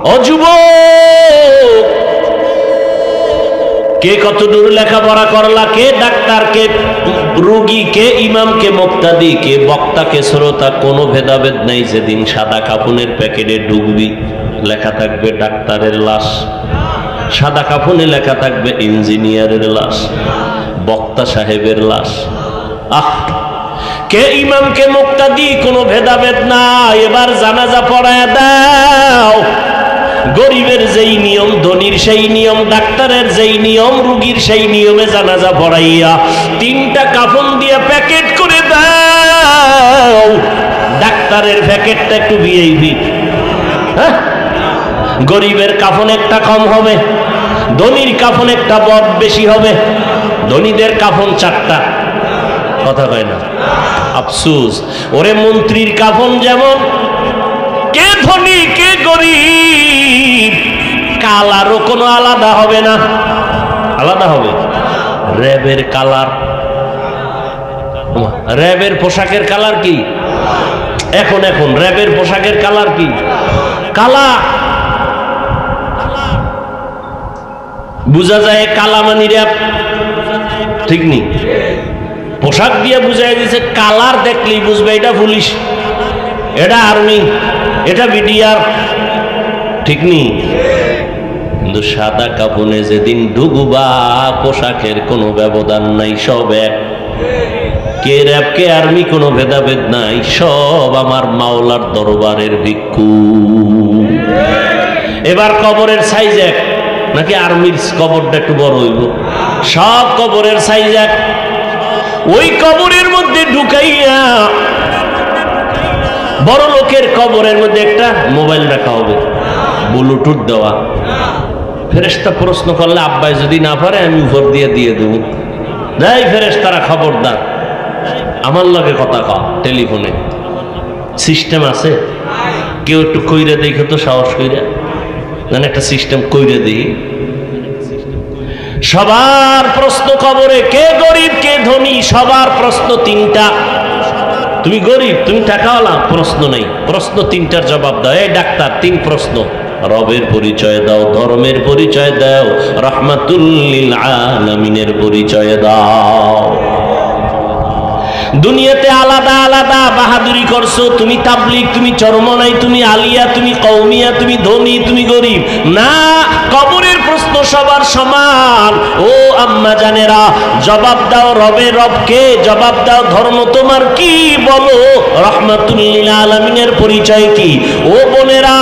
ও যুবক, কে কত দূর লেখাপড়া করলা, কে ডাক্তার, কে রোগী, কে ইমাম, কে মুক্তাদি, কে বক্তা, কে শ্রোতা, কোনো ভেদাভেদ নাই। যেদিন সাদা কাফনের প্যাকেটে ঢুকবি লেখা থাকবে ডাক্তারের লাশ, সাদা কাফনে লেখা থাকবে ইঞ্জিনিয়ারের লাশ, বক্তা সাহেবের লাশ। কে ইমাম, কে মুক্তাদি, কোনো ভেদাভেদ না। এবার জানাজা পড়ায় দাও। গরিবের যেই নিয়ম, ধনীর সেই নিয়ম, ডাক্তারের যেই নিয়ম, রুগীর সেই নিয়মে জানাজা পড়াইয়া 3টা কাফন দিয়ে প্যাকেট করে দাও। ডাক্তারের প্যাকেটটা একটু ভিআইপি, হ্যাঁ, গরিবের কাফন একটা কম হবে, ধনীর কাফন একটা বড় বেশি হবে। ধনীদের কাফন 4টা, কথা কয় না, আফসোস। ওরে মন্ত্রীর কাফন যেমন, কে ধনী কে গরিব, কালারও কোনো আলাদা হবে না, আলাদা হবে। র্যাবের কালার, র্যাবের পোশাকের কালার কি এখন র্যাবের পোশাকের কালার কি? কালা। বুঝা যায় কালা মানি র্যাব, ঠিক নেই। পোশাক দিয়ে বুঝাই দিছে, কালার দেখলেই বুঝবে এটা পুলিশ, এটা আর্মি, এটা বিডিআর, ঠিক নেই। কিন্তু সাদা কাফনে যেদিন ঢুকবা পোশাকের কোনো ব্যবধান নাই, সব এক। কে র্যাব কে আর্মি কোনো ভেদাভেদ নাই, সব আমার মাওলার দরবারের ভিক্ষু। এবার কবরের সাইজ এক নাকি আর্মির কবরটা একটু বড় হইব? সব কবরের সাইজ এক। ওই কবরের মধ্যে ঢুকাইয়া বড় লোকের কবরের মধ্যে একটা মোবাইল রাখা হবে, ব্লুটুথ দেওয়া। ফেরেশতা প্রশ্ন করলে আব্বাই যদি না পারে আমি উপর দিয়ে দেবো। দেয় ফেরেশতারা, খবরদার আমার লগে কথা কও, টেলিফোনে সিস্টেম আছে, কেউ একটু কইরে দেখো তো, সাহস কইরা মানে একটা সিস্টেম কইরে দিই। সবার প্রশ্ন কবরে, কে গরিব কে ধনী, সবার প্রশ্ন 3টা। তুমি গরিব, তুমি টাকাওয়ালা, প্রশ্ন নেই, প্রশ্ন 3টার জবাব দাও। এই ডাক্তার 3 প্রশ্ন, রবের পরিচয় দাও, ধর্মের পরিচয় দাও, রাহমাতুল লিল আলামিনের পরিচয় দাও। দুনিয়াতে আলাদা আলাদা বাহাদুরি করছো, তুমি তাবলিগ, তুমি চরমনাই, তুমি আলিয়া, তুমি কওমিয়া, তুমি ধনী, তুমি গরিব না। কবরের প্রশ্ন সবার সমান। ও আম্মা জানেরা, জবাব দাও রবের রবকে, জবাব দাও ধর্ম তোমার কি, বলো রাহমাতুল লিল আলামিনের পরিচয় কি। ও বোনেরা,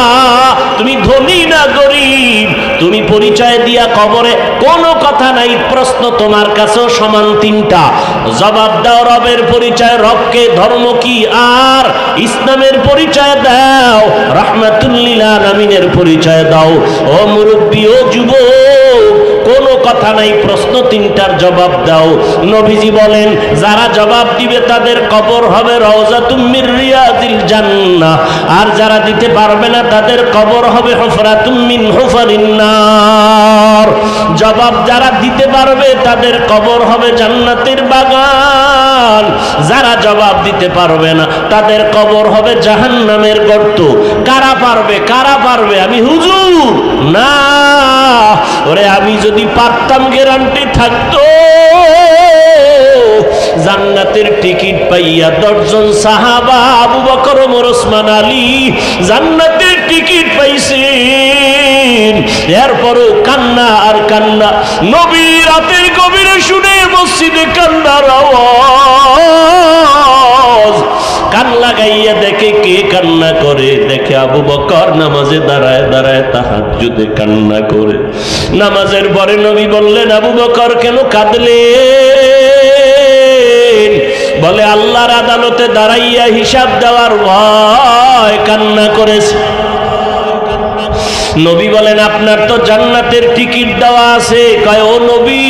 তুমি ধনী না গরিব, তুমি পরিচয় দিয়া কবরে কোনো কথা নাই, প্রশ্ন তোমার কাছেও সমান 3টা। জবাব দাও রবের পরিচয়, রবকে, ধর্ম কি, আর ইসলামের পরিচয় দাও, রাহমাতুল লিল আলামিনের পরিচয় দাও। ও মুরব্বী, ও যুবক, কোনো কথা নাই, প্রশ্ন 3টার জবাব দাও। নবীজি বলেন, যারা জবাব দিবে তাদের কবর হবে রওজাতুম মির রিয়াজিল জান্নাহ, আর যারা দিতে পারবে না তাদের কবর হবে হুফরাতুম মিন হুফারিন নার। জবাব যারা দিতে পারবে তাদের কবর হবে জান্নাতের বাগান, যারা জবাব দিতে পারবে না তাদের কবর হবে জাহান্নামের গর্ত। কারা পারবে, কারা পারবে? আমি হুজুর না, ওরে আমি যদি পারতাম গ্যারান্টি থাকতো। জান্নাতের টিকিট পাইয়া 10 জন সাহাবা, আবু বকর, ওমর, ওসমান, আলী জান্নাতের টিকিট পাইছেন। এরপরও কান্না আর কান্না। নবী রাতের গভীরে শুনে মসজিদে কান্নার আওয়াজ, কান লাগাইয়া দেখে কে কান্না করে, দেখে আবু বকর নামাজে দাঁড়ায় দাঁড়ায় তাহাজ্জুদে কান্না করে। নামাজের পরে নবী বললেন, আবু বকর কেন কাঁদলেন? বলে, আল্লাহর আদালতে দাঁড়াইয়া হিসাব দেওয়ার ভয় কান্না করেছে। নবী বলেন, আপনার তো জান্নাতের টিকিট দেওয়া আছে। কয়, ও নবী,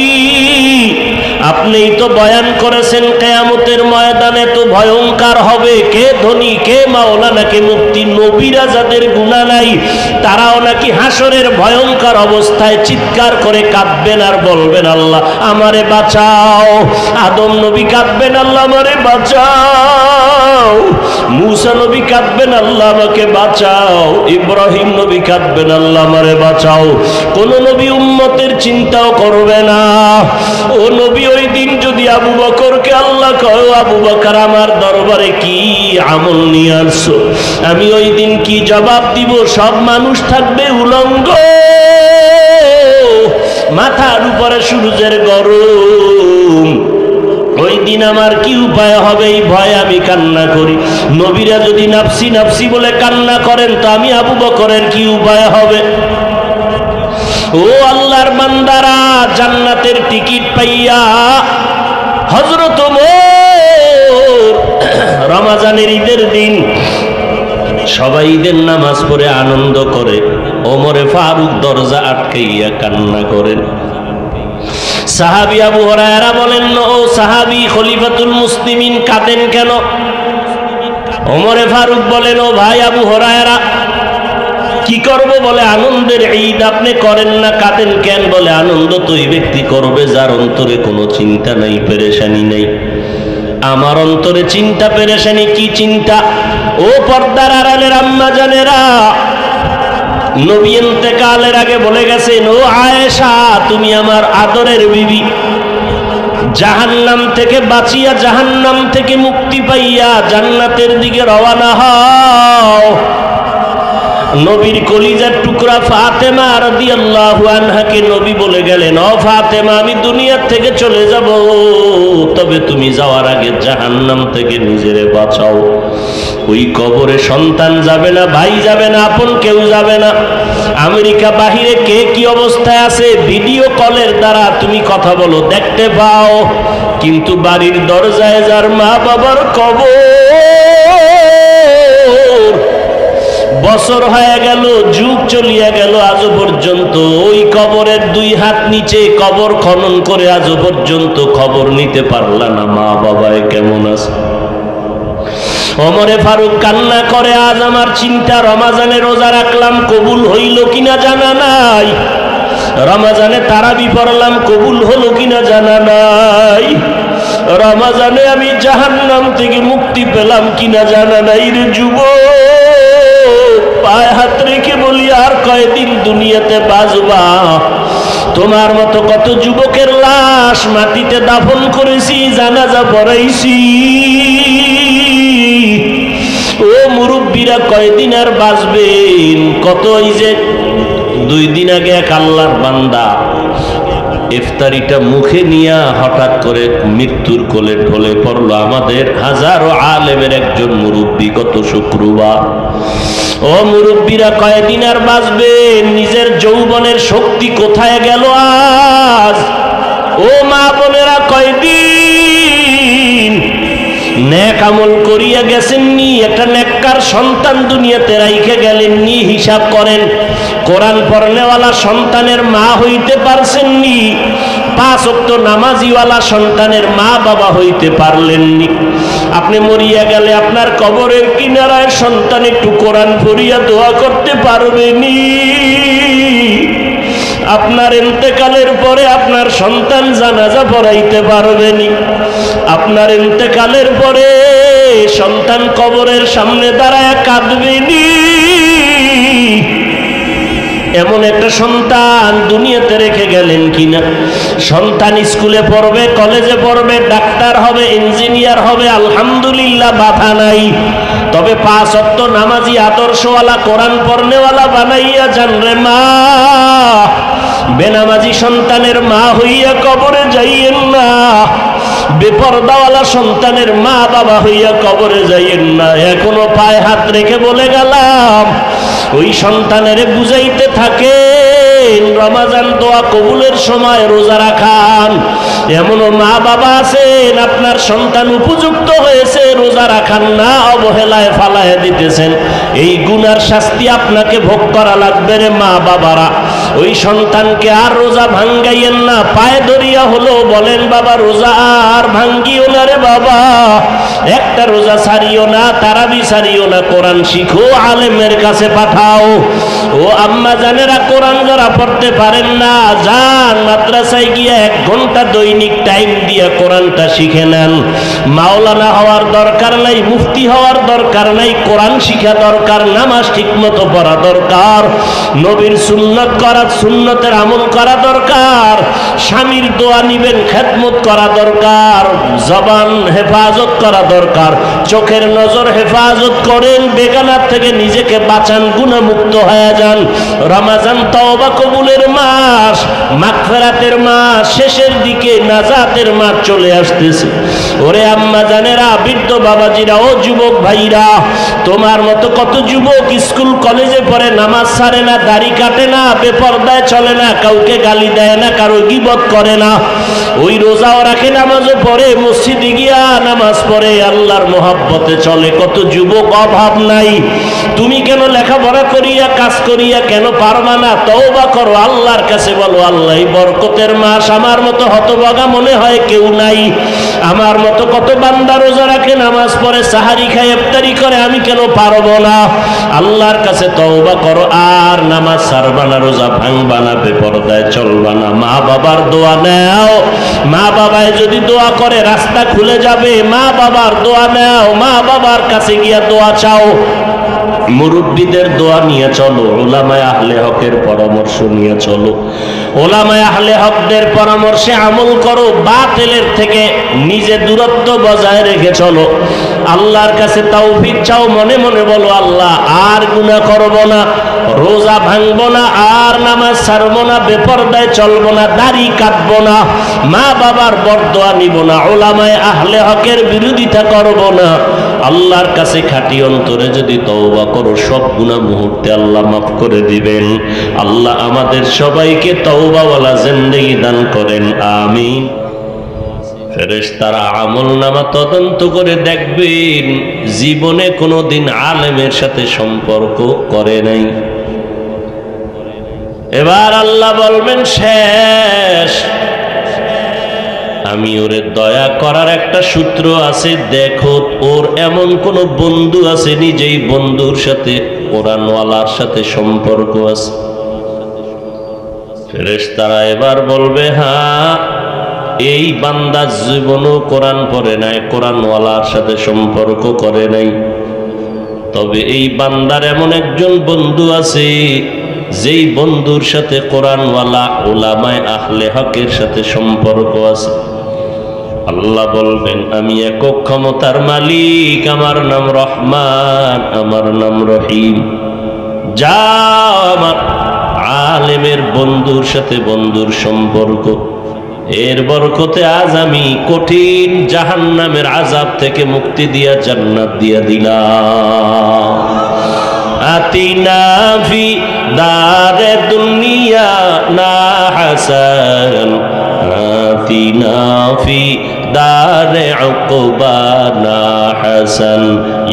আপনিই তো বয়ান করেছেন কিয়ামতের ময়দানে তো ভয়ঙ্কর হবে, কে ধনী কে মাওলানা কে মুফতি। নবীরা যাদের গুনাহ নাই তারাও নাকি হাসরের ভয়ঙ্কর অবস্থায় চিৎকার করে কাঁদবেন আর বলবেন আল্লাহ আমারে বাঁচাও। আদম নবী কাঁদবেন আল্লাহ আমারে বাঁচাও, মুসা নবী কাঁদবেন আল্লাহ আমাকে বাঁচাও, ইব্রাহিম নবী কাঁদবেন আল্লাহ আমারে বাঁচাও। কোন নবী উম্মতের চিন্তাও করবে না। ও নবী ওই দিন যদি আবু বকরকে আল্লাহ কয় আবু বকর আমার দরবারে কি আমল নিয়ে আসছো, আমি ওই দিন কি জবাব দিব? সব মানুষ থাকবে উলঙ্গ, মাথার উপরে সূর্যের গরম। ওই দিন আমার কি উপায় হবে? এই ভয়ে আমি কান্না করি। নবীরা যদি নাফসি নাফসি বলে কান্না করেন তো আমি আবু বকরের কি উপায় হবে? ও আল্লাহর বান্দারা, জান্নাতের টিকিট পাইয়া হযরত ওমর রমজানের ঈদের দিন সবাই ঈদের নামাজ পড়ে আনন্দ করে, ওমরে ফারুক দরজা আটকাইয়া কান্না করেন। সাহাবী আবু হুরায়রা বলেন ও সাহাবী খলিফাতুল মুসলিমিন কাঁদেন কেন? ওমরে ফারুক বলেন ও ভাই আবু হুরায়রা কি করব? বলে আনন্দের ঈদ আপনি করেন না, কাঁদেন কেন? বলে আনন্দ তো ওই ব্যক্তি করবে যার অন্তরে কোনো চিন্তা নাই, পেরেশানি নাই। আমার অন্তরে চিন্তা পেরেশানি। কি চিন্তা? ও পর্দার আড়ালের আম্মা জানেরা, নবী ইন্তেকালের আগে বলে গেছেন ও আয়েশা তুমি আমার আদরের বিবি, জাহান্নাম থেকে বাঁচিয়া জাহান্নাম থেকে মুক্তি পাইয়া জান্নাতের দিকে রওনা হও। নবীর কলিজার টুকরা ফাতেমা রাদিয়াল্লাহু আনহাকে নবী বলে গেলেন ও ফাতেমা আমি দুনিয়ার থেকে চলে যাব, তবে তুমি যাওয়ার আগে জাহান্নাম থেকে নিজেরে বাঁচাও। ওই কবরে সন্তান যাবে না, ভাই যাবে না, আপন কেউ যাবে না। আমেরিকা বাহিরে কে কি অবস্থায় আছে ভিডিও কলের দ্বারা তুমি কথা বলো, দেখতে পাও। কিন্তু বাড়ির দরজায় যার মা বাবার কবর, বছর হয়ে গেল, যুগ চলিয়া গেল, আজও পর্যন্ত ওই কবরের 2 হাত নিচে কবর খনন করে আজও পর্যন্ত খবর নিতে পারলা না মা বাবায় কেমন আছে। ওমরে ফারুক কান্না করে আজ আমার চিন্তা, রমজানে রোজা রাখলাম কবুল হইল কিনা জানা নাই, রমজানে তারাবি পড়লাম কবুল হলো কিনা জানা নাই, রমজানে আমি জাহান্নাম থেকে মুক্তি পেলাম কিনা জানা নাই। রে যুবক, পায়ে হাত রেখে বলি আর কয়দিন দুনিয়াতে বাঁচবা? তোমার মতো কত যুবকের লাশ মাটিতে দাফন করেছি, জানাজা পড়াইছি। ও মুরব্বীরা কয়দিন আর বাঁচবেন? কত এই যে 2 দিন আগে এক আল্লাহর বান্দা ইফতারিটা মুখে নিয়ে হঠাৎ করে মৃত্যুর কোলে ঢলে পড়লো। আমাদের হাজারো আলেমের একজন মুরব্বী, গত শুক্রবার। ও মুরব্বীরা কয়দিন আর বাঁচবেন? নিজের যৌবনের শক্তি কোথায় গেল আজ? ও মা বোনেরা কয়দিন নেক আমল করিয়া গেছেননি, একটা নেককার সন্তান দুনিয়াতে রাইখে গেলেননি, হিসাব করেন। কোরআন পড়নেওয়ালা সন্তানের মা হইতে পারছেননি, 5 ওয়াক্ত নামাজিওয়ালা সন্তানের মা বাবা হইতে পারলেননি। আপনি মরিয়া গেলে আপনার কবরের কিনারায় সন্তান একটু কোরআন পড়িয়া দোয়া করতে পারবেনি। আপনার ইন্তেকালের পরে আপনার সন্তান জানাজা পড়াইতে পারবেনি। আপনার ইন্তেকালের পরে সন্তান কবরের সামনে দাঁড়ায় কাঁদবেনি। এমন একটা সন্তান দুনিয়াতে রেখে গেলেন কিনা? সন্তান স্কুলে পড়বে, কলেজে পড়বে, ডাক্তার হবে, ইঞ্জিনিয়ার হবে, আলহামদুলিল্লাহ বাধা নাই। তবে 5 ওয়াক্ত নামাজি আদর্শওয়ালা কোরআন পড়নেওয়ালা বানাইয়া যান রে মা। বেনামাজি সন্তানের মা হইয়া কবরে যাইয়েন না, বেপরদাওয়ালা সন্তানের মা বাবা হইয়া কবরে যাইয়েন না। এখনো পায়ে হাত রেখে বলে গেলাম, ওই সন্তানের বুঝাইতে থাকেন রমজান দোয়া কবুলের সময় রোজা রাখান। এমনও মা বাবা আছেন আপনার সন্তান উপযুক্ত হয়েছে, রোজা রাখান না, অবহেলায় ফালায় দিতেছেন। এই গুনার শাস্তি আপনাকে ভোগ করা লাগবে রে মা বাবারা। ওই সন্তানকে আর রোজা ভাঙ্গাইয়েন না। পায়ে ধরিয়া হলো বলেন, বাবা রোজা আর ভাঙ্গিও না রে বাবা, একটা রোজা ছাড়িও না, তারাবি ছাড়িও না, কোরআন শিখো, আলেমের কাছে পাঠাও। ও আম্মা জানেরা, কোরআন যারা পড়তে পারেন না, যান মাদ্রাসায় গিয়ে 1 ঘন্টা দৈনিক টাইম দিয়ে কোরআনটা শিখে নেন। মাওলানা হওয়ার দরকার নাই, মুফতি হওয়ার দরকার নাই, কোরআন শিখা দরকার, নামাজ ঠিকমতো পড়া দরকার, নবীর সুন্নত করা, সুন্নতের আমল করা দরকার, স্বামীর দোয়া নিবেন, খেদমত করা দরকার, জবান হেফাজত করা দরকার, চোখের নজর হেফাজত করেন, বেগানার থেকে নিজেকে বাঁচান, গুনাহমুক্ত হয়ে যান। রমজান তওবা কবুলের মাস, মাগফিরাতের মাস, শেষের দিকে নাজাতের মাস চলে আসতেছে। ওরে আম্মা জানেরা, বৃদ্ধ বাবাজিরা, ও যুবক ভাইরা, তোমার মতো কত যুবক স্কুল কলেজে পড়ে, নামাজ ছাড়ে না, দাড়ি কাটে না, বেপরদায় চলে না, কাউকে গালি দেয় না, কারো গীবত করে না, ওই রোজাও রাখে, নামাজও পড়ে, মসজিদে গিয়া নামাজ পড়ে, আল্লাহর মহব্বতে চলে। কত যুবক অভাব নাই। তুমি কেন লেখাপড়া করিয়া কাজ করিয়া কেন পারবা না? তওবা করো, আল্লাহর কাছে বলো, আল্লাহ বরকতের মাস, আমার মতো হতভাগা মনে হয় কেউ নাই। আমার মতো কত বান্দা রোজা রাখে, নামাজ পড়ে, সাহারি খায়, ইফতারি করে, আমি কেন পারবো না? আল্লাহর কাছে তওবা করো, আর নামাজ ছাড়বা না, রোজা ভাঙবা না, বেপরদায় চলবা না। মা বাবার দোয়া নাও, মা বাবায় যদি দোয়া করে রাস্তা খুলে যাবে। মা বাবার দোয়া নাও, মা বাবার কাছে গিয়া দোয়া চাও, মুরব্বীদের দোয়া নিয়ে চলো, উলামায়ে আহলে হকের পরামর্শ নিয়ে চলো, উলামায়ে আহলে হকদের পরামর্শে আমল করো, বাতিলের থেকে নিজে দূরত্ব বজায় রেখে চলো। আল্লাহর কাছে তৌফিক চাও, মনে মনে বলো, আল্লাহ আর গুনাহ করব না, রোজা ভাঙবো না, আর নামাজ ছাড়বো না, বেপরদায় চলবো না, দাড়ি কাটবো না, মা বাবার বরদোয়া নিব না, উলামায়ে আহলে হকের বিরোধিতা করব না। আল্লাহর কাছে খাঁটি অন্তরে যদি তওবা করো, সব গুনাহ মুহূর্তে আল্লাহ মাফ করে দিবেন। আল্লাহ আমাদের সবাইকে তওবাওয়ালা জিন্দেগি দান করেন, আমিন। ফেরেশতারা আমলনামা তদন্ত করে দেখবেন, জীবনে কোনোদিন আলেমের সাথে সম্পর্ক করে নাই। এবার আল্লাহ বলবেন, শেষ। আমি ওরে দয়া করার একটা সূত্র আছে, দেখো ওর এমন কোন বন্ধু আছে যেই বন্ধুর সাথে কোরআনওয়ালার সাথে সম্পর্ক আছে। ফেরেশতারা এবার বলবে, হ্যাঁ, এই বান্দা জীবনও কোরআন পড়ে নাই, কোরআনওয়ালার সাথে সম্পর্ক করে নাই, তবে এই বান্দার এমন একজন বন্ধু আছে যেই বন্ধুর সাথে কোরআনওয়ালা উলামায়ে আহলে হকের সাথে সম্পর্ক আছে। আল্লাহ বলবেন, আমি একক ক্ষমতার মালিক, আমার নাম রহমান, আমার নাম রহিম। যাও, আমার আলেমের বন্ধুর সাথে বন্ধুর সম্পর্ক, এর বরকতে আজ আমি কঠিন জাহান্নামের আযাব থেকে মুক্তি দিয়া জান্নাত দিয়া দিলাম। আতিনা ফি দারে দুনিয়া না হাসান, আতিনা ফি দারে উকবা না হাসান,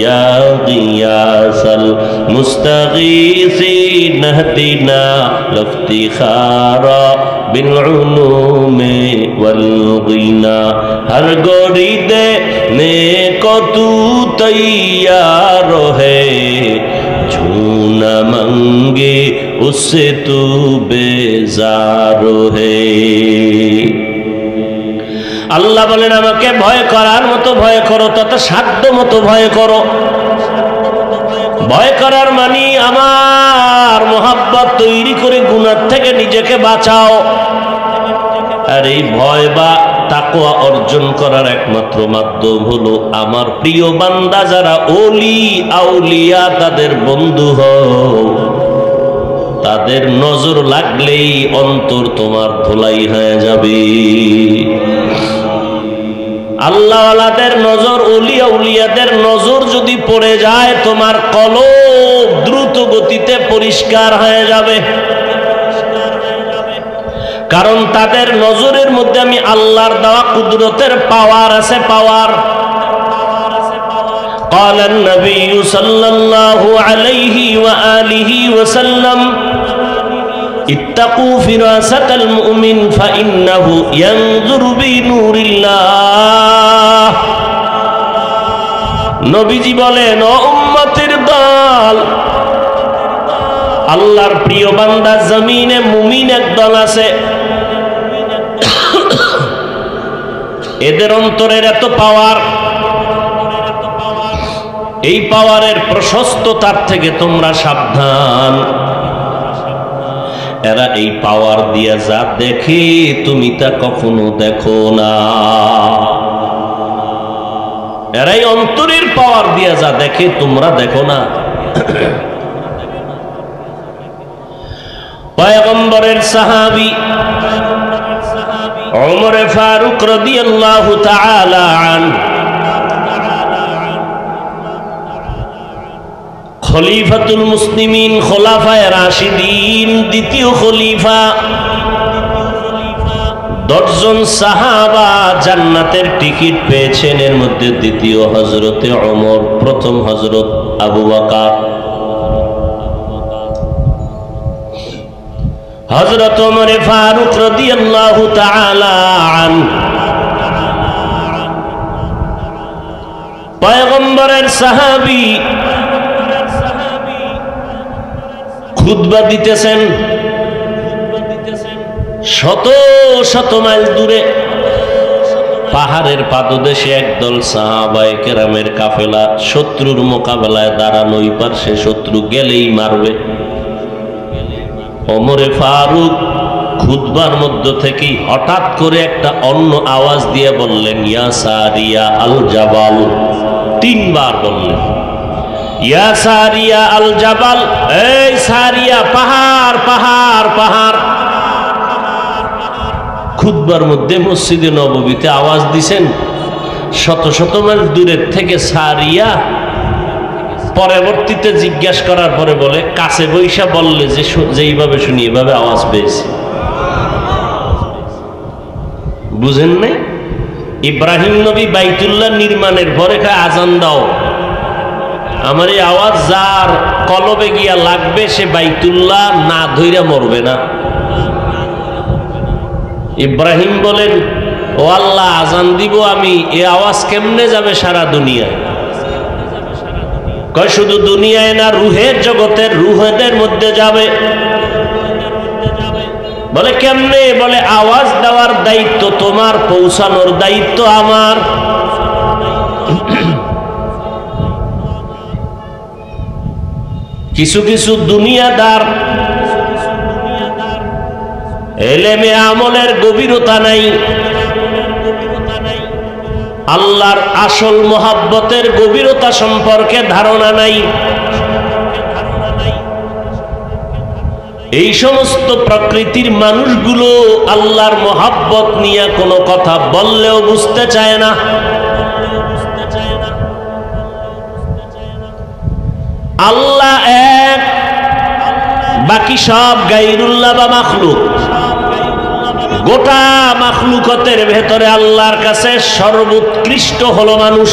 ইয়া গিয়াসাল মুস্তাগীসিন ইহদিনা লিফতিখারা বিল উলুমি ওয়াল গিনা। হর গড়ি দে নেকো তু তৈয়ার হে, झूना मंगे उससे तू बेजार है। আল্লাহ বলেন, আমাকে ভয় করার মতো ভয় করো, তথা সাধ্য মতো ভয় করো। ভয় করার মানে আমার মোহাব্বত তৈরি করে গুনাহ থেকে নিজেকে বাঁচাও। আর এই ভয় বা তাকওয়া অর্জন করার একমাত্র মাধ্যম হলো আমার প্রিয় বান্দা যারা ওলি আউলিয়া, তাদের বন্ধু হও। তাদের নজর লাগলেই অন্তর তোমার ধুলাই হয়ে যাবে। আল্লাহওয়ালাদের নজর, ওলি আউলিয়াদের নজর যদি পড়ে যায়, তোমার কলব দ্রুত গতিতে পরিষ্কার হয়ে যাবে। কারণ তাদের নজরের মধ্যে আমি আল্লাহর দেওয়া কুদরতের পাওয়ার আছে, পাওয়ার। قال النبي صلى الله عليه وآله وسلم ইত্তাকু ফিরাসাতাল মুমিন ফাইন্নাহু ইয়ানজুরু বিনুরিল্লাহ। নবীজি বলেন, ও উম্মতের দল, আল্লাহর প্রিয় বান্দা জমিনে মুমিন একদল আছে, এদের অন্তরের এত পাওয়ার, এই পাওয়ারের প্রশস্ততার থেকে তোমরা সাবধান। এরা এই পাওয়ার দিয়া যা দেখে তুমি তা কখনো দেখো না। এরাই অন্তরের পাওয়ার দিয়া যা দেখে তোমরা দেখো না। পয়গম্বরের সাহাবী ওমর ফারুক রাদিয়াল্লাহু তাআলা আনহু খলিফাতুল মুসলিমিন, খোলাফায়ে রাশিদিন, দ্বিতীয় খলিফা। 10 জন সাহাবা জান্নাতের টিকিট পেয়েছেন। এর মধ্যে দ্বিতীয় হযরতে ওমর, প্রথম হযরত আবু বকর। হযরত ওমর ফারুক রাদিয়াল্লাহু তাআলা আনহু পয়গম্বরের সাহাবী, খুতবা দিতেছেন শত শত মাইল দূরে। পাহাড়ের পাদদেশে একদল সাহাবায়ে কেরামের কাফেলা শত্রুর মোকাবেলায় দাঁড়ানো, ওই পাশে শত্রু গেলেই মারবে। ওমরে ফারুক খুতবার মধ্য থেকেই হঠাৎ করে একটা অন্য আওয়াজ দিয়ে বললেন, ইয়া সারিয়া আল জাবাল। 3 বার বললেন, ইয়া সারিয়া আল জাবাল, এই সারিয়া, পাহাড় পাহাড় পাহাড়। খুতবার মধ্যে মসজিদে নববীতে আওয়াজ দিছেন শত শত মাইল দূরের থেকে সারিয়া। পরবর্তীতে জিজ্ঞাসা করার পরে বলে, কাছে বৈশা বললে যে যেইভাবে শুনি এভাবে আওয়াজ পেয়েছি। বুঝেন নাই? ইব্রাহিম নবী বাইতুল্লাহ নির্মাণের পরে আজান দাও, আমার এই আওয়াজ যার কলবে গিয়া লাগবে সে বাইতুল্লাহ না ধইরা মরবে না। ইব্রাহিম বলেন, ও আল্লাহ, আজান দিব আমি, এ আওয়াজ কেমনে যাবে সারা দুনিয়ায়? কয় শুধু দুনিয়ায় না, রুহের জগতের রুহেদের মধ্যে যাবে। বলে কেমনে? বলে আওয়াজ দেওয়ার দায়িত্ব তোমার, পৌঁছানোর দায়িত্ব আমার। কিছু কিছু দুনিয়াদার এলেমে আমলের গভীরতা নাই, আল্লাহর আসল মোহাব্বতের গভীরতা সম্পর্কে ধারণা নাই। এই সমস্ত প্রকৃতির মানুষগুলো আল্লাহর মোহাব্বত নিয়ে কোনো কথা বললেও বুঝতে চায় না। আল্লাহ এক, বাকি সব গায়রুল্লাহ বা মাখলুক। গোটা মাখলুকতের ভেতরে আল্লাহর কাছে সর্বোৎকৃষ্ট হলো মানুষ।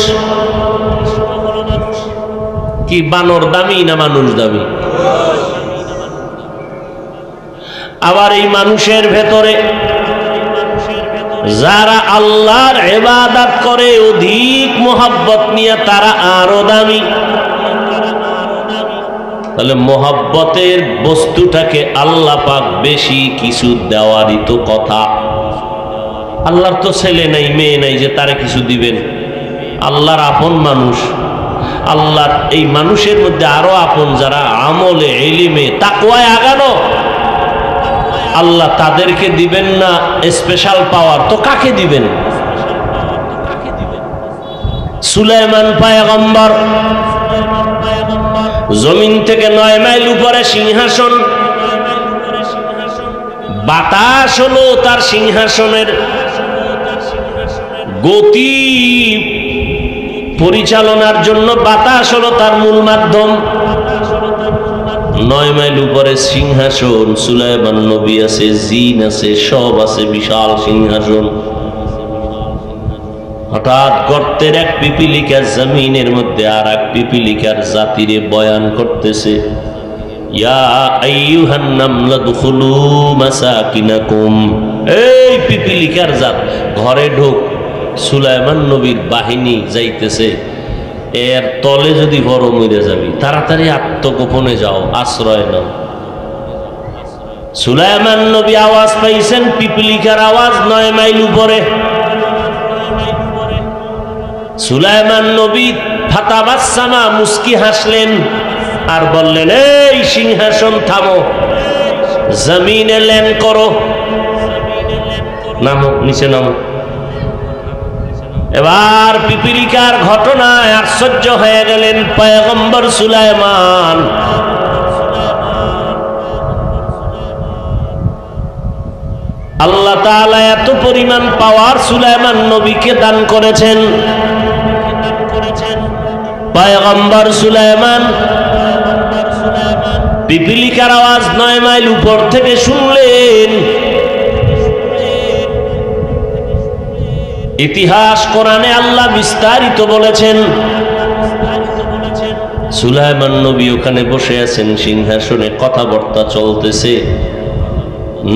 কি বানর দামি না মানুষ দামি? আবার এই মানুষের ভেতরে যারা আল্লাহর ইবাদত করে অধিক মোহাব্বত নিয়ে তারা আরো দামি। তাহলে মোহাব্বতের বস্তুটাকে আল্লাহ পাক বেশি কিছু দেওয়ারই তো কথা। আল্লাহর তো ছেলে নাই মেয়ে নাই যে তারে কিছু দিবেন। আল্লাহর আপন মানুষ, আল্লাহর এই মানুষের মধ্যে আরো আপন যারা আমলে ইলমে তাকওয়ায় আগানো, আল্লাহ তাদেরকে দিবেন না স্পেশাল পাওয়ার তো কাকে দিবেন? সুলাইমান পয়গম্বর জমিন থেকে 9 মাইল উপরে সিংহাসন, বাতাস হলো তার সিংহাসনের গতি পরিচালনার জন্য, বাতাস হলো তার মূল মাধ্যম। 9 মাইল উপরে সিংহাসন, সুলাইমান নবী আছে, জিন আছে, সব আছে, বিশাল সিংহাসন। হঠাৎ গর্তের এক পিপিলিকা জমিনের মধ্যে আর এক পিপিলিকার জাতিরে বয়ান করতেছে, ইয়া আইয়ুহান নামলা দুখুলু মাসাকিনাকুম, এই পিপিলিকার জাত ঘরে ঢোক। সুলাইমান নবীর বাহিনী যাইতেছে, এর তলে যদি বড় মরে যাবি, তাড়াতাড়ি আত্মগোপনে যাও, আশ্রয় নাও। সুলাইমান নবী আওয়াজ পাইছেন, পিপিলিকার আওয়াজ 9 মাইল উপরে। সুলাইমান নবী ফাতাবাসসামা, মুস্কি হাসলেন আর বললেন, এই সিংহাসন থামো, জমিনে ল্যান্ড করো, নামো, নিচে নামো। এবার পিপিলিকার ঘটনায় আশ্চর্য হয়ে গেলেন পয়গম্বর সুলাইমান। আল্লাহ তাআলা এত পরিমাণ পাওয়ার সুলাইমান নবীকে দান করেছেন। পয়গম্বর সুলাইমান পিপিলিকার আওয়াজ 9 মাইল উপর থেকে শুনলেন। ইতিহাস কোরআনে আল্লাহ বিস্তারিত বলেছেন। সুলাইমান নবী ওখানে বসে আছেন সিংহাসনে, কথাবার্তা চলতেছে,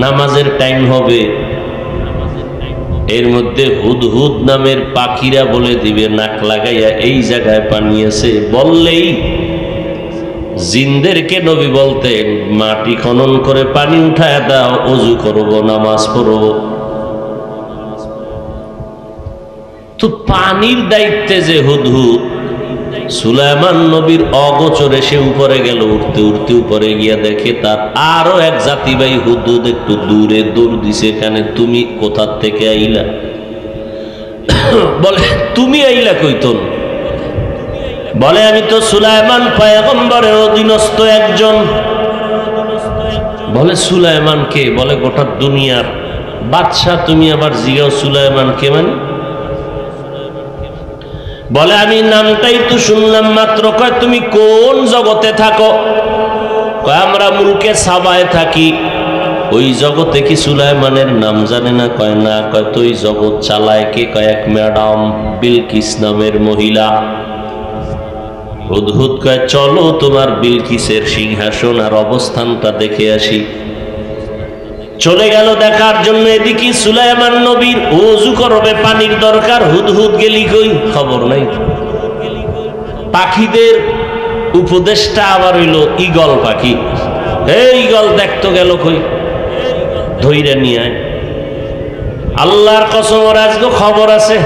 নামাজের টাইম হবে। এর মধ্যে হুদহুদ নামের পাখিরা বলে দিবে নাক লাগাইয়া, এই জায়গায় পানি আছে। বললেই জিনদেরকে নবী বলতেন, মাটি খনন করে পানি উঠায় দাও, ওযু করব, নামাজ পড়ব। তো পানির দায়িত্বে যে হুদহুদ, সুলাইমান নবীর অগোচরে সে উপরে গেল। উঠতে উঠতে উপরে গিয়া দেখে তার আরো এক জাতিবাই হুদহুদ একটু দূরে দৌড় দিছে। এখানে তুমি কোথা থেকে আইলা? বলে, তুমি আইলা কইতন? বলে, আমি তো সুলাইমান পয়গম্বরের অধীনস্থ একজন। বলে, সুলাইমান কে? বলে, গোটা দুনিয়ার বাদশা। তুমি আবার জিগাও সুলাইমান কে? মানে বলে, আমি নামটাই তো শুনলাম মাত্র। কয়, তুমি কোন জগতে থাকো? কয়, আমরা মুলকে সাবায় থাকি। ওই জগতে কি সুলাইমানের নাম জানে না? কয়, না। কয়, তো ওই জগৎ চালায় কে? কয়, এক ম্যাডাম বিলকিস নামের মহিলা। হুদহুদ কয়, চলো তোমার বিলকিসের সিংহাসন আর অবস্থানটা দেখে আসি। চলে গেল দেখার জন্য। এদিকে সুলাইমান নবীর ওযু করবে, পানির দরকার। হুদহুদ গেলি কই? খবর নাই। পাখিদের উপদেশটা আবার হইল ঈগল পাখি। এই ঈগল দেখতো গেল কই? ধইরা নিয়ে আয়। আল্লাহর কসম, ওর আজকে খবর আছে।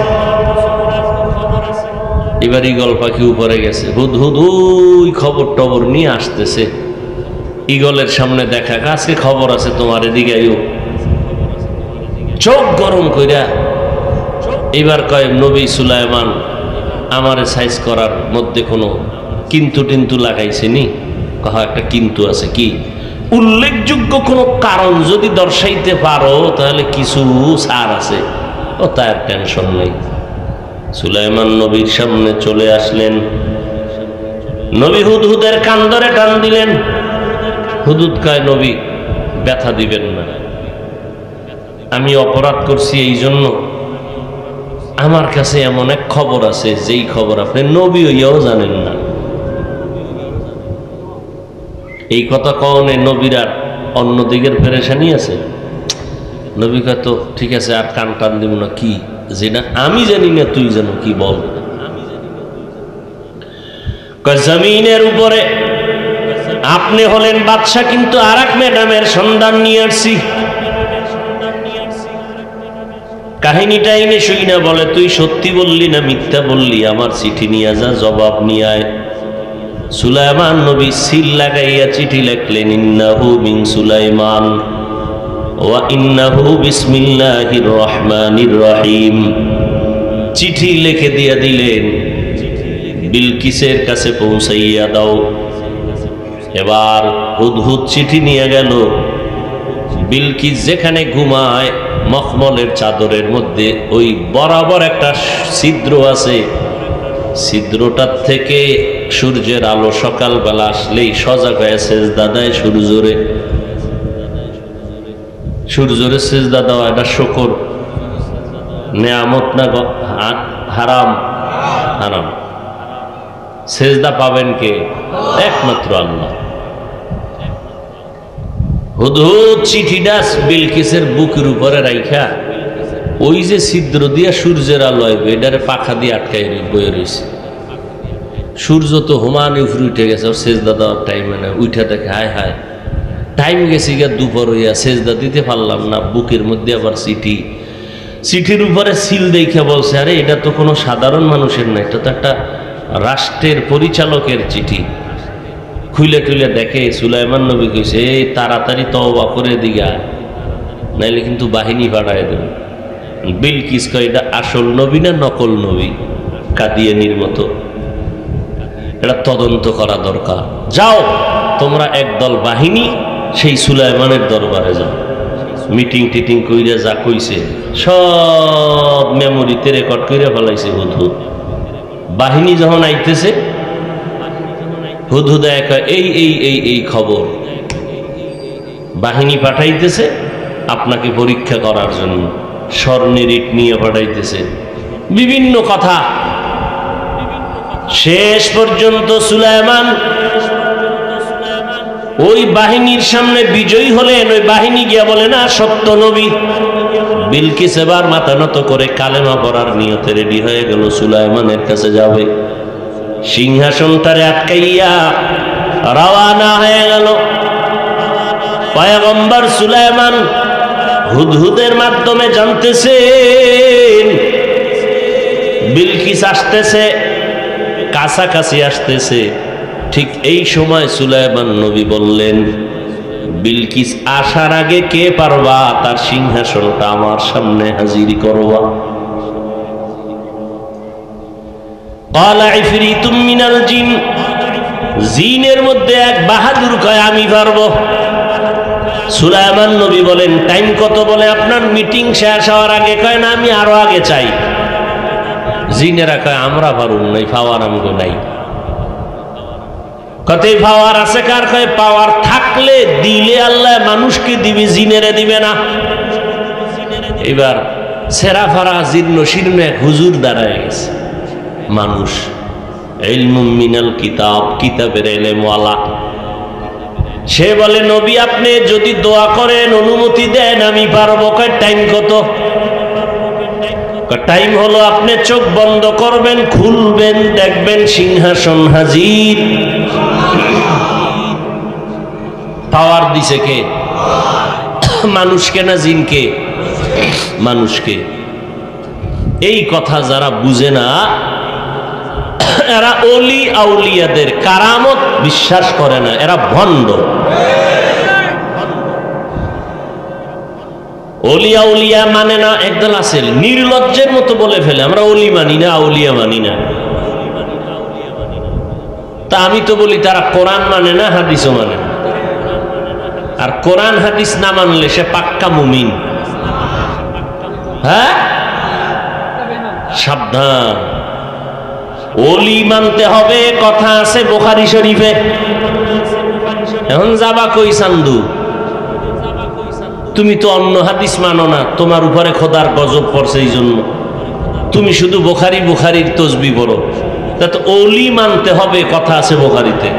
এবার ঈগল পাখি উপরে গেছে। হুদহুদ ওই খবর টবর নিয়ে আসতেছে। ঈগলের সামনে দেখা, আজকে খবর আছে তোমার, এদিকে আইও। চোখ গরম কইরা এবার কয়, নবী সুলাইমান আমারে সাইজ করার মধ্যে কোনো কিন্তু টিন্তু লাগাইছেনি? কহ, একটা কিন্তু আছে। কি? উল্লেখযোগ্য কোনো কারণ যদি দর্শাইতে পারো তাহলে কিছু ছাড় আছে। ও তার টেনশন নেই। সুলাইমান নবীর সামনে চলে আসলেন। নবী হুদহুদের কান ধরে টান দিলেন। হুদহুদ কয়, নবী ব্যথা দিবেন না, আমি অপরাধ করছি এই জন্য। আমার কাছে এমন এক খবর আছে যেই খবর আপনি নবী হইয়াও জানেন না। এই কথা কওনে নবীর আর অন্যদিকের পেরেশানি আছে। নবী কয়, তো ঠিক আছে, আর কান টান দিব না। কি? যেটা আমি জানি না তুই জানো, কি বল। জমিনের উপরে আপনি হলেন বাদশা, কিন্তু আর এক ম্যাডামের সন্ধান নিয়ে আসছি। কাহিনীটা এনে শুই না। বলে, তুই সত্যি বললি না মিথ্যা বললি? আমার চিঠি নিয়ে যা, জবাব নিয়ে আয়। সুলাইমান নবী সিল লাগাইয়া চিঠি লিখলেন, ইন্নাহু মিন সুলাইমান ওয়া ইন্নাহু বিসমিল্লাহির রহমানির রহিম। চিঠি লিখে দিয়া দিলেন, বিলকিসের কাছে পৌঁছাইয়া দাও। এবার হুদহুদ চিঠি নিয়ে গেল। বিলকিস যেখানে ঘুমায় মখমলের চাদরের মধ্যে ওই বরাবর একটা ছিদ্র আছে। ছিদ্রটার থেকে সূর্যের আলো সকালবেলা আসলেই সজাগ হয়ে সেজদা দেয় সূর্যরে। সূর্যরে সেজদা দেওয়া এটা শুকর, নেয়ামত না হারাম? হারাম। সেজদা পাবেন কে? একমাত্র আল্লাহ। হুদহুদ চিঠিটা বিলকিসের বুকের উপরে রাইখা ওই যে ছিদ্র দিয়া সূর্যের আলো আইবে এটারে পাখা দিয়ে আটকাই বয়ে রয়েছে। সূর্য তো হুমান উপরে উঠে গেছে, সেজদা দেওয়ার টাইমে না, উঠে দেখে হায় হায় টাইম গেছে গিয়া দুপুর হইয়া সেজদা দিতে পারলাম না। বুকের মধ্যে আবার চিঠি, চিঠির উপরে সিল দেখে বলছে আরে এটা তো কোনো সাধারণ মানুষের না, এটা তো একটা রাষ্ট্রের পরিচালকের চিঠি। খুলে টুলে দেখে সুলাইমান নবী কইছে এই তাড়াতাড়ি তওবা করে দিগা, নাইলে কিন্তু বাহিনী পাঠায় দেব। বিলকিস কয় এটা আসল নবী না নকল নবী, কাদিয়ানির মতো, এটা তদন্ত করা দরকার। যাও তোমরা একদল বাহিনী সেই সুলাইমানের দরবারে যাও, মিটিং টিটিং কইরা যা কইছে সব মেমোরিতে রেকর্ড করে ফেলাইছে হুদহুদ। বাহিনী যখন আইতেছে হুদহুদ এই এই এই এই খবর, বাহিনী পাঠাইতেছে আপনাকে পরীক্ষা করার জন্য, স্বর্ণের ইট নিয়ে পাঠাইতেছে, বিভিন্ন কথা। শেষ পর্যন্ত সুলাইমান ওই বাহিনীর সামনে বিজয়ী হলেন। ওই বাহিনী গিয়া বলে না সত্য নবী। বিলকিস এবার মাথা নত করে কালেমা পড়ার নিয়তে রেডি হয়ে গেল, সুলাইমানের কাছে যাবে। সিংহাসনটারে আটকাইয়া রওয়ানা হয়ে গেল। পয়গম্বর সুলাইমান হুদহুদের মাধ্যমে জানতেছেন বিলকিস আসতেছে, কাছাকাছি আসতেছে। ঠিক এই সময় সুলাইমান নবী বললেন বিলকিস আসার আগে কে পারবা তার সিংহাসনটা আমার সামনে হাজির করবা। ক্বালা ইফরিতুম মিনাল জিন, জিনের মধ্যে এক বাহাদুর কয় আমি পারবো। সুলাইমান নবী বলেন টাইম কত? বলে আপনার মিটিং শেষ হওয়ার আগে। কয় না আমি আরো আগে চাই। জিনেরা কয় আমরা পারুম নাই, পাওয়ার আমগো নাই। কত পাওয়ার আছে কার? কয় পাওয়ার থাকলে দিলে আল্লাহ মানুষকে দিবে, জিনেরে দিবে না। এবার সেরা ফারা জীর্ণ শীর্ণ এক হুজুর দাঁড়ায় গেছে মানুষ, ইলমুম মিনাল কিতাব, কিতাবের ইলমওয়ালা। সে বলে নবী আপনি যদি দোয়া করেন অনুমতি দেন আমি পারবো। কয় টাইম কত? টাইম হলো আপনি চোখ বন্ধ করবেন, খুলবেন, দেখবেন সিংহাসন হাজির। পাওয়ার দিছে কে? মানুষকে না জিনকে? মানুষকে। এই কথা যারা বুঝে না এরা ওলি আউলিয়াদের কারামত বিশ্বাস করে না, এরা ভণ্ড। ওলি আউলিয়া মানে না, একদল আছে নির্লজ্জের মতো বলে ফেলে আমরা ওলি মানি না, আউলিয়া মানি না। তা আমি তো বলি তারা কোরআন মানে না, হাদিসও মানে না। আর কোরআন হাদিস না মানলে সে পাক্কা মুমিন। হ্যাঁ, সাবধান। ওলি মানতে হবে, কথা আছে বুখারী শরীফে। এখন যাবা কই চান্দু? তুমি তো অন্য হাদিস মানো না, তোমার উপরে খোদার গজব পড়ছে, এই জন্য তুমি শুধু বুখারী বুখারীর তসবিহ পড়ো। তা তো ওলি মানতে হবে, কথা আছে বুখারীতে।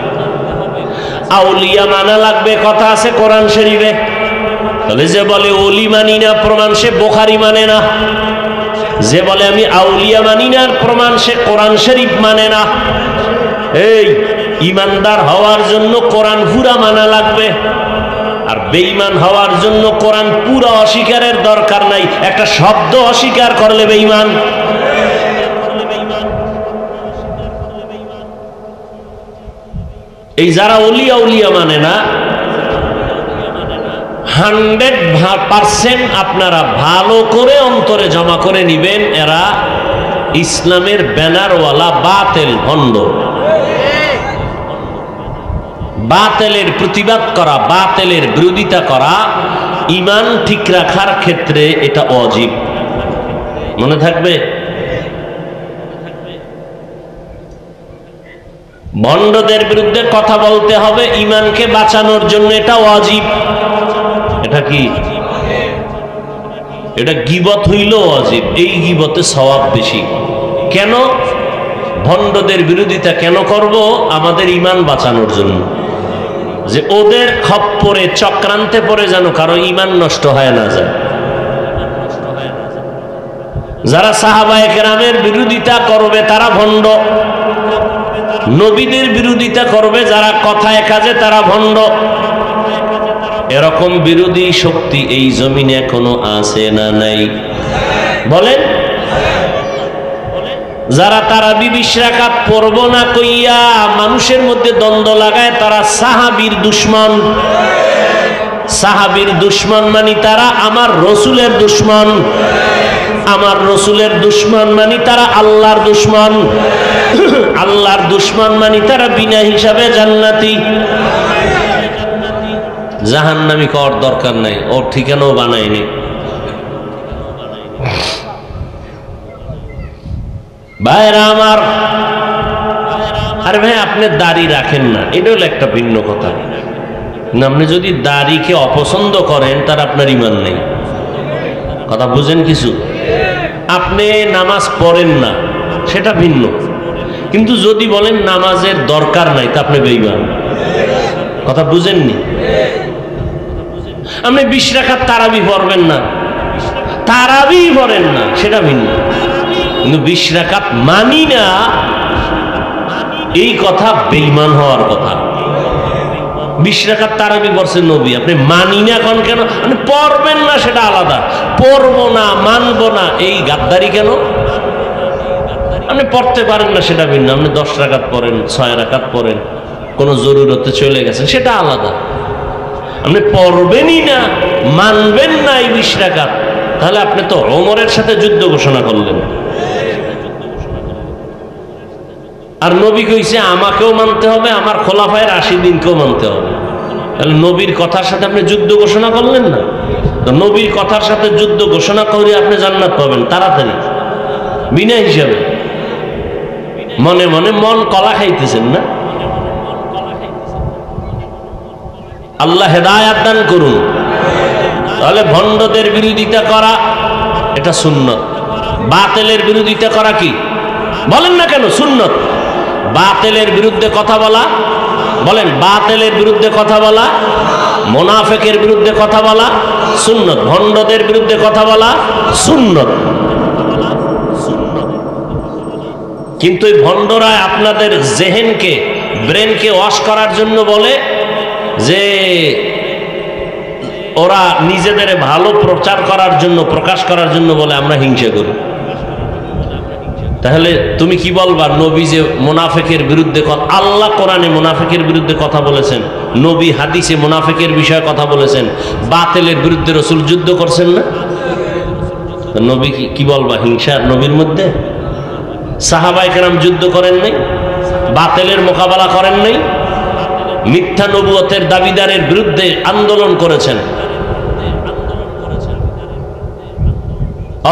আউলিয়া মানা লাগবে, কথা আছে কোরআন শরীফে। তাহলে যে বলে ওলি মানি না প্রমাণ সে বুখারী মানে না, যে বলে আমি আউলিয়া মানি না প্রমাণ সে কোরআন শরীফ মানে না। এই ইমানদার হওয়ার জন্য কোরআন পুরা মানা লাগবে, আর বেঈমান হওয়ার জন্য কোরআন পুরা অস্বীকারের দরকার নাই, একটা শব্দ অস্বীকার করলে বেঈমান। এই যারা ওলি আউলিয়া মানে না 100% আপনারা ভালো করে অন্তরে জমা করে নিবেন, এরা ইসলামের ব্যানারওয়ালা বাতেল ভণ্ড। বাতেলের প্রতিবাদ করা, বাতেলের বিরোধিতা করা ঈমান ঠিক রাখার ক্ষেত্রে এটা ওয়াজিব। মনে থাকবে, ভণ্ডদের বিরুদ্ধে কথা বলতে হবে ঈমানকে বাঁচানোর জন্য, এটা ওয়াজিব। এটা কি? এটা গীবত হইল ওয়াজিব। এই গীবতে সওয়াব বেশি। কেন? ভণ্ডদের বিরোধিতা কেন করব? আমাদের ঈমান বাঁচানোর জন্য। যে ওদের খপ্পরে চক্রান্তে পড়ে যেন কারো ঈমান নষ্ট হয় না যায়। যারা সাহাবায়ে কেরামের বিরোধিতা করবে তারা ভণ্ড, নবীদের বিরোধিতা করবে যারা কথায় কাজে তারা ভণ্ড। এরকম বিরোধী শক্তি এই জমিনে এখনো আছে না নাই? বলেন। যারা তারাবি 20 রাকাত পড়ব না কইয়া মানুষের মধ্যে দ্বন্দ্ব লাগায় তারা সাহাবীর দুশমন। সাহাবীর দুশমন মানে তারা আমার রসুলের দুশমন। আমার রসুলের দুশমন মানে তারা আল্লাহর দুশমন। আল্লাহর দুশমন মানে তারা বিনা হিসাবে জান্নাতি। জাহান্নামী কর দরকার নাই, ওর ঠিকানাও বানায়নি। ভাইরা আমার, আরে ভাই আপনি দাড়ি রাখেন না, এটা হলো একটা ভিন্ন কথা। আপনি যদি দাড়িকে অপছন্দ করেন তার আপনার ঈমান নেই। কথা বুঝেন কিছু? আপনি নামাজ পড়েন না সেটা ভিন্ন, কিন্তু যদি বলেন নামাজের দরকার নাই তা আপনি বেঈমান। কথা বুঝেননি? আপনি 20 রাকাত তারাবি পড়বেন না, তারাবি পড়েন না সেটা ভিন্ন, কিন্তু 20 রাকাত মানি না এই কথা বেঈমান হওয়ার কথা। 20 রাকাত তারাবি পড়ছেন নবী, আপনি মানি না কোন কেন? আপনি পড়বেন না সেটা আলাদা, পড়বো না মানবো না এই গাদ্দারি কেন? আপনি পড়তে পারেন না সেটা ভিন্ন, আপনি 10 রাকাত পড়েন, 6 রাকাত পড়েন, কোনো জরুরতে চলে গেছেন সেটা আলাদা। আপনি পড়বেনই না, মানবেন না এই 20 রাকাত, তাহলে আপনি তো ওমরের সাথে যুদ্ধ ঘোষণা করলেন। আর নবী কইছে আমাকেও মানতে হবে, আমার খোলাফায়ে রাশিদিনকেও মানতে হবে। তাহলে নবীর কথার সাথে আপনি যুদ্ধ ঘোষণা করলেন না? তো নবীর কথার সাথে যুদ্ধ ঘোষণা করে আপনি জান্নাত পাবেন তাড়াতাড়ি বিনা হিসাবে। মনে মনে মন কলা খাইতেছেন না? আল্লাহ হেদায়াত দান করুন। তাহলে ভণ্ডদের বিরোধিতা করা এটা সুন্নত, বাতিলের বিরোধিতা করা কি বলেন না কেন? সুন্নত। বাতিলের বিরুদ্ধে কথা বলা, বলেন বাতিলের বিরুদ্ধে কথা বলা, মুনাফিকের বিরুদ্ধে কথা বলা সুন্নত, ভণ্ডদের বিরুদ্ধে কথা বলা সুন্নত। কিন্তু এই ভণ্ডরা আপনাদের জেহেনকে, ব্রেনকে ওয়াশ করার জন্য বলে যে ওরা নিজেদের ভালো প্রচার করার জন্য, প্রকাশ করার জন্য বলে আমরা হিংসা করি। তাহলে তুমি কি বলবা? নবী যে মুনাফিকের বিরুদ্ধে, আল্লাহ কোরআনে মুনাফিকের বিরুদ্ধে কথা বলেছেন, নবী হাদিসে মুনাফিকের বিষয়ে কথা বলেছেন, বাতিলের বিরুদ্ধে রাসূল যুদ্ধ করছেন না? নবী কি বলবা? হিংসা নবীর মধ্যে? সাহাবায়ে কেরাম যুদ্ধ করেন নাই? বাতিলের মোকাবেলা করেন নাই? মিথ্যা নবুয়তের দাবিদারের বিরুদ্ধে আন্দোলন করেছেন।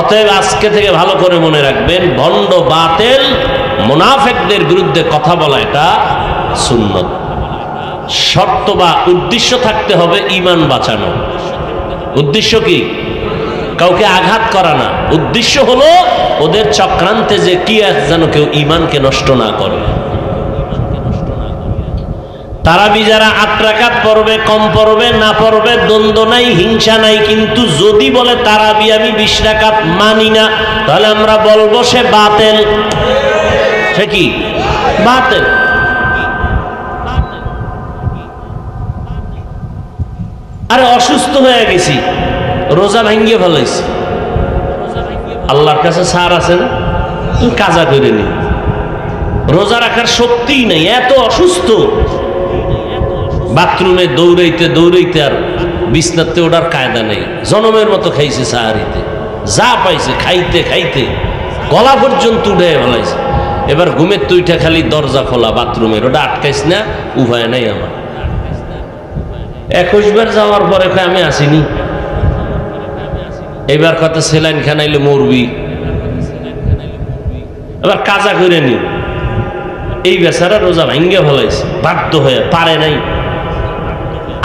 অতএব আজকে থেকে ভালো করে মনে রাখবেন, ভণ্ড বাতিল মুনাফিকদের বিরুদ্ধে কথা বলা এটা সুন্নত। শর্ত বা উদ্দেশ্য থাকতে হবে ঈমান বাঁচানো। উদ্দেশ্য কি? কাউকে আঘাত করা না, উদ্দেশ্য হলো ওদের চক্রান্তে যে কি যেন কেউ ঈমানকে নষ্ট না করে। তারাবি যারা 8 রাকাত পড়বে, কম পড়বে না পড়বে দ্বন্দ্ব নাই, হিংসা নাই, কিন্তু যদি বলে তারাবি আমি 20 রাকাত মানি না, তাহলে আমরা বলবো সে বাতিল। সে কি? বাতিল। আরে অসুস্থ হয়ে গেছি, রোজা ভাঙ্গিয়ে ফেলাইছি, আল্লাহর কাছে ছাড় আছে না? তুমি কাজা করে নি, রোজা রাখার শক্তিই নাই, এত অসুস্থ, বাথরুমে দৌড়াইতে দৌড়াইতে আর বিছনাতে ওঠার কায়দা নেই, জনমের মতো খাইছে, সাহারিতে যা পাইছে খাইতে খাইতে গলা পর্যন্ত উঠে ফেলাইছে। এবার ঘুমের তুইটা খালি দরজা খোলা বাথরুমের, ওটা আটকাইস না, উপায় নাই আমার। 21 বার যাওয়ার পরে আমি আসিনি, এবার কত সেলাইন খানাইলে মরবি, এবার কাজা করে নি। এই বেচারা রোজা ভাঙ্গে ফেলাইছে বাধ্য হয়ে, পারে নাই।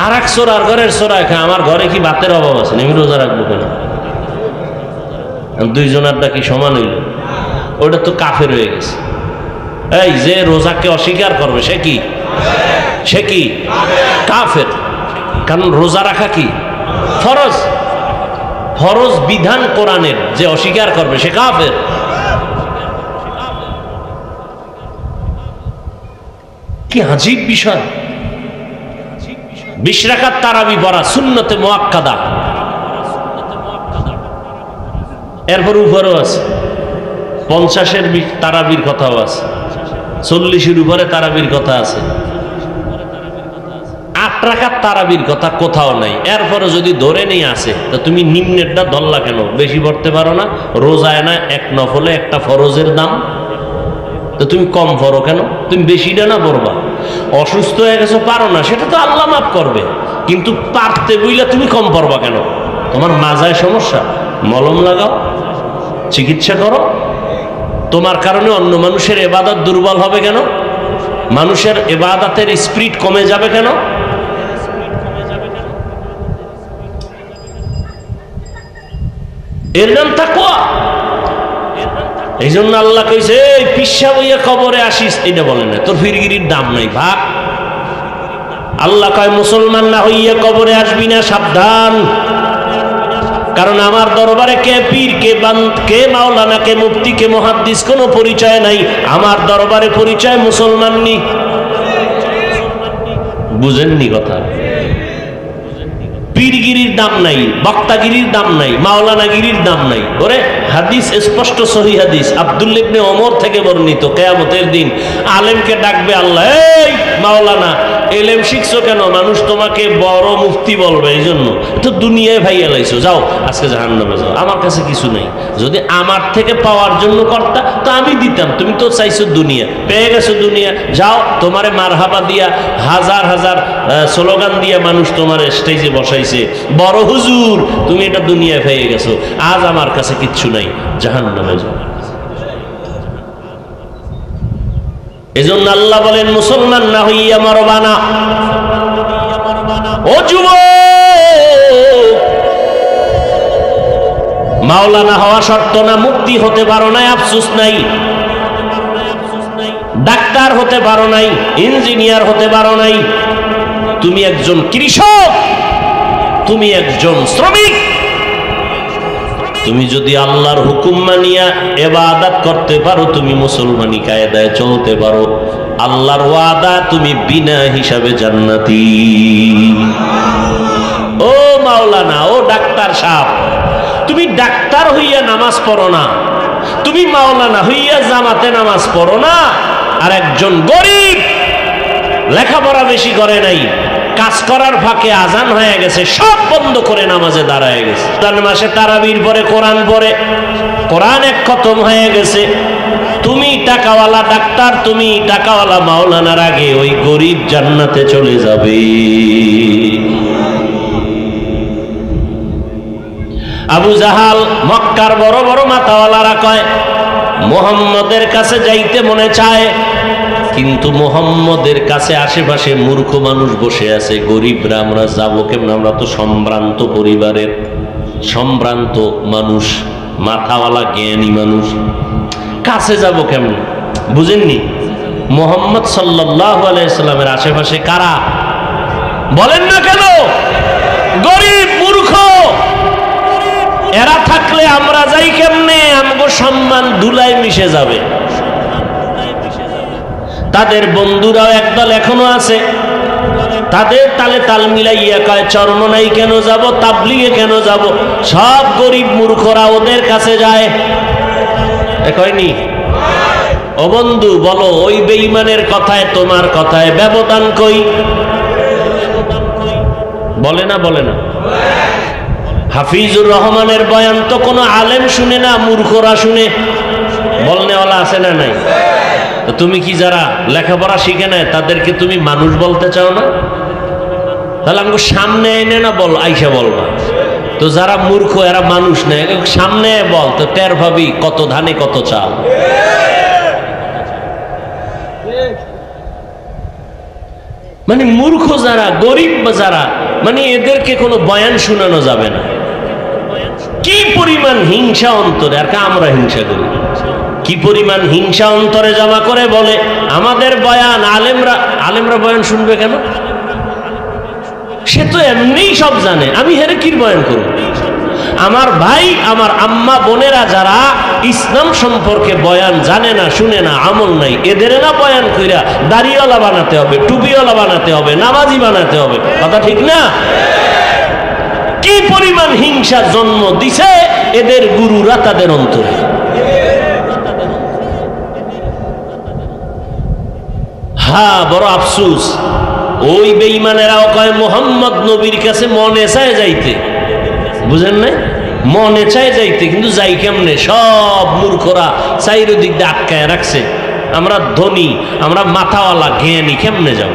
আর এক চোরার ঘরের চোরা খায়, আমার ঘরে কি ভাতের অভাব আছে? আমি রোজা রাখবো কেন? দুইজনারটা কি সমান হইল? ওটা তো কাফের হয়ে গেছে। এই যে রোজাকে অস্বীকার করবে সে কি? সে কি কাফের। কারণ রোজা রাখা কি ফরজ, ফরজ বিধান কোরআনের যে অস্বীকার করবে সে কাফের। কি আজীব বিষয়। 20 রাকাত তারাবি পড়া সুন্নতে মুআক্কাদা, এরপর উপরেও আছে 50-এর তারাবির কথাও আছে, 40-এর উপরে তারাবির কথা আছে, 8 রাকাত তারাবির কথা কোথাও নাই। এরপরে যদি ধরে নিয়ে আসে তো তুমি নিম্নেরটা ধরলা কেন? বেশি পড়তে পারো না? রোজায় না এক নফলে একটা ফরজের দাম, তো তুমি কম পড়ো কেন? তুমি বেশিটা না পড়বা। অসুস্থ হয়ে গেছো পারো না, সেটা তো আল্লাহ মাফ করবে, কিন্তু পারতে বইলা তুমি কম পড়বা কেন? তোমার মাজায় সমস্যা, মলম লাগাও, চিকিৎসা করো। তোমার কারণে অন্য মানুষের ইবাদত দুর্বল হবে কেন? মানুষের ইবাদতের স্পিরিট কমে যাবে কেন? এর নাম তাকওয়া। এই জন্য আল্লাহ কইছে পিসা বইয়া কবরে আসিস, এটা বলে না, তোর ফিরগিরির দাম নাই ভাগ। আল্লাহ কয় মুসলমান না হইয়া কবরে আসবি না, সাবধান। কারণ আমার দরবারে কে পীর, কে বান্ত, কে মাওলানা, কে মুফতি, কে মুহাদ্দিস কোনো পরিচয় নাই। আমার দরবারে পরিচয় মুসলমান নি। বুঝেননি কথা? পীরগিরির দাম নাই, বক্তাগিরির দাম নাই, মাওলানাগিরির দাম নাই। ওরে হাদিস স্পষ্ট সহিহ হাদিস আব্দুল্লাহ ইবনে ওমর থেকে বর্ণিত, কিয়ামতের দিন আলেমকে ডাকবে আল্লাহ, এই মাওলানা এলেম শিখছো কেন? মানুষ তোমাকে বড় মুফতি বলবে, এই জন্য তো দুনিয়ায় ভাইয়া লাইছো, যাও আজকে জাহান্নামে যাও, আমার কাছে কিছু নেই। যদি আমার থেকে পাওয়ার জন্য করতা তো আমি দিতাম, তুমি তো চাইছো দুনিয়া, পেয়ে গেছো দুনিয়া, যাও। তোমারে মারহাবা দিয়া হাজার হাজার স্লোগান দিয়া মানুষ তোমার স্টেজে বসাইছে, বড় হুজুর তুমি এটা দুনিয়ায় পেয়ে গেছো, আজ আমার কাছে কিচ্ছু নাই, জাহান্নামে যাও। এজন্য আল্লাহ বলেন মুসলমান না হইয়া মরবা না। ও যুবক, মাওলানা হওয়া শর্ত না, মুক্তি হতে পারো নাই, আফসোস নাই। ডাক্তার হতে পারো নাই, ইঞ্জিনিয়ার হতে পারো নাই, তুমি একজন কৃষক, তুমি একজন শ্রমিক। তুমি যদি আল্লাহর হুকুম মানিয়া ইবাদত করতে পারো, তুমি মুসলমানি কায়দায় চলতে পারো, আল্লাহর ওয়াদা তুমি বিনা হিসাবে জান্নাতি। ও মাওলানা, ও ডাক্তার সাহেব, তুমি ডাক্তার হইয়া নামাজ পড়ো না, তুমি মাওলানা হইয়া জামাতে নামাজ পড়ো না। আর একজন গরিব লেখাপড়া বেশি করে নাই, কাজ করার ফাঁকে আজান হয়ে গেছে, সব বন্ধ করে নামাজে দাঁড়ায় গেছে। তার মাসে তারাবির পরে কোরআন পড়ে, কোরআন এক খতম হয়ে গেছে। তুমি টাকাওয়ালা ডাক্তার, তুমি টাকাওয়ালা মাওলানার আগে ওই গরিব জান্নাতে চলে যাবে। আবু জাহাল, মক্কার বড় বড় মাথাওয়ালারা কয় মুহাম্মদের কাছে যাইতে মনে চায়, কিন্তু মুহাম্মদের কাছে আশেপাশে মূর্খ মানুষ বসে আছে, গরিবরা, আমরা যাবো কেমন? আমরা তো সম্ভ্রান্ত পরিবারের, সম্ভ্রান্ত মানুষ, মাথাওয়ালা জ্ঞানী মানুষ, কাছে যাব কেমন? বুঝেননি? মুহাম্মদ সাল্লাল্লাহু আলাইহি সাল্লামের আশেপাশে কারা? বলেন না কেন? গরিব, মূর্খ। এরা থাকলে আমরা যাই কেমনে? আমগো সম্মান ধুলায় মিশে যাবে। তাদের বন্ধুরাও একদল এখনো আছে, তাদের তালে তাল মিলাইয়া কয় চরমনাই কেন যাব, তাবলিগে কেন যাব? সব গরিব মূর্খরা ওদের কাছে যায়, কয়নি? ও বন্ধু বলো, ওই বেঈমানের কথায় তোমার কথায় ব্যবধান কই? বলে না, বলে না? হাফিজুর রহমানের বয়ান তো কোনো আলেম শুনে না, মূর্খরা শুনে। বলনেওয়ালা আছে না নাই? তো তুমি কি যারা লেখাপড়া শিখে নেয় তাদেরকে তুমি মানুষ বলতে চাও না? তাহলে আমাকে সামনে এনে না বল, আইসা বলবা। তো যারা মূর্খ এরা মানুষ নেই, সামনে বল, তো টের ভাবি কত ধানে কত চাল। মানে মূর্খ যারা, গরিব যারা, মানে এদেরকে কোনো বয়ান শোনানো যাবে না। কি পরিমাণ হিংসা অন্তরে! আর আমরা হিংসা করি, কি পরিমাণ হিংসা অন্তরে জমা করে বলে আমাদের বয়ান আলেমরা বয়ান শুনবে কেন? সে তো এমনিই সব জানে, আমি হেরে কি বয়ান করব? আমার ভাই, আমার আম্মা বোনেরা যারা ইসলাম সম্পর্কে বয়ান জানে না, শুনে না, আমল নাই, এদের না বয়ান কইরা দাড়িওয়ালা বানাতে হবে, টুপিওয়ালা বানাতে হবে, নামাজি বানাতে হবে। কথা ঠিক না? কি পরিমাণ হিংসা জন্ম দিছে এদের গুরুরা তাদের অন্তরে। হ্যাঁ, বড় আফসুস, ওই বেঈমানেরাও কয় মোহাম্মদ নবীর কাছে মনে চায় যাইতে। বুঝেন নাই? মনে চায় যাইতে, কিন্তু যাই কেমনে? সব মূর্খরা চাইরদিক দিয়ে আটকায় রাখছে। আমরা ধনী, আমরা মাথাওয়ালা, জ্ঞানী, কেমনে যাব?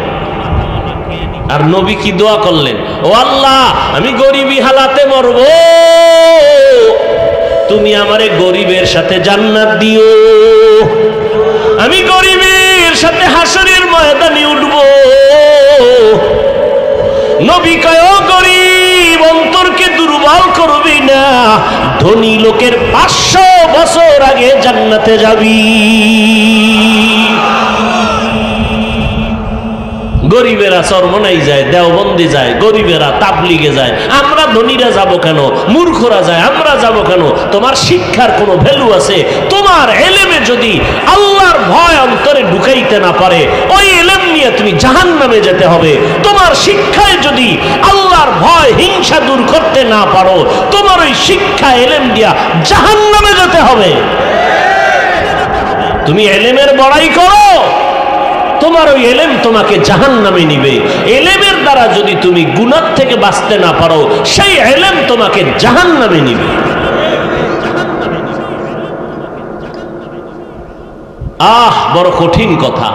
আর নবী কি দোয়া করলেন? ও আল্লাহ, আমি গরিবী হালাতে মরব, তুমি আমারে গরিবের সাথে জান্নাত দিও। আমি গরিবের সাথে হাসরের ময়দানে উঠব। নবী কয়, ও গরিব, অন্তরকে দুর্বল করবি না, ধনী লোকের 500 বছর আগে জান্নাতে যাবি। গরিবেরা চরমনাই যায়, দেওবন্দি যায়, গরিবেরা তাবলিগে যায়, আমরা ধনীরা যাব কেন? মূর্খরা যায়, আমরা যাব কেন? তোমার শিক্ষার কোনো ভ্যালু আছে? তোমার এলেমে যদি আল্লাহর ভয় অন্তরে ঢুকাইতে না পারে, ওই এলেম নিয়ে তুমি জাহান্নামে যেতে হবে। তোমার শিক্ষায় যদি আল্লাহর ভয়, হিংসা দূর করতে না পারো, তোমার ওই শিক্ষা এলেম দিয়া জাহান্নামে যেতে হবে। তুমি এলেমের বড়াই করো, তোমার ওই এলেম তোমাকে জাহান্নামে নিবে। এলেমের দ্বারা যদি তুমি গুনাহ থেকে বাঁচতে না পারো, সেই এলেম তোমাকে জাহান্নামে নিবে। বড় কঠিন কথা।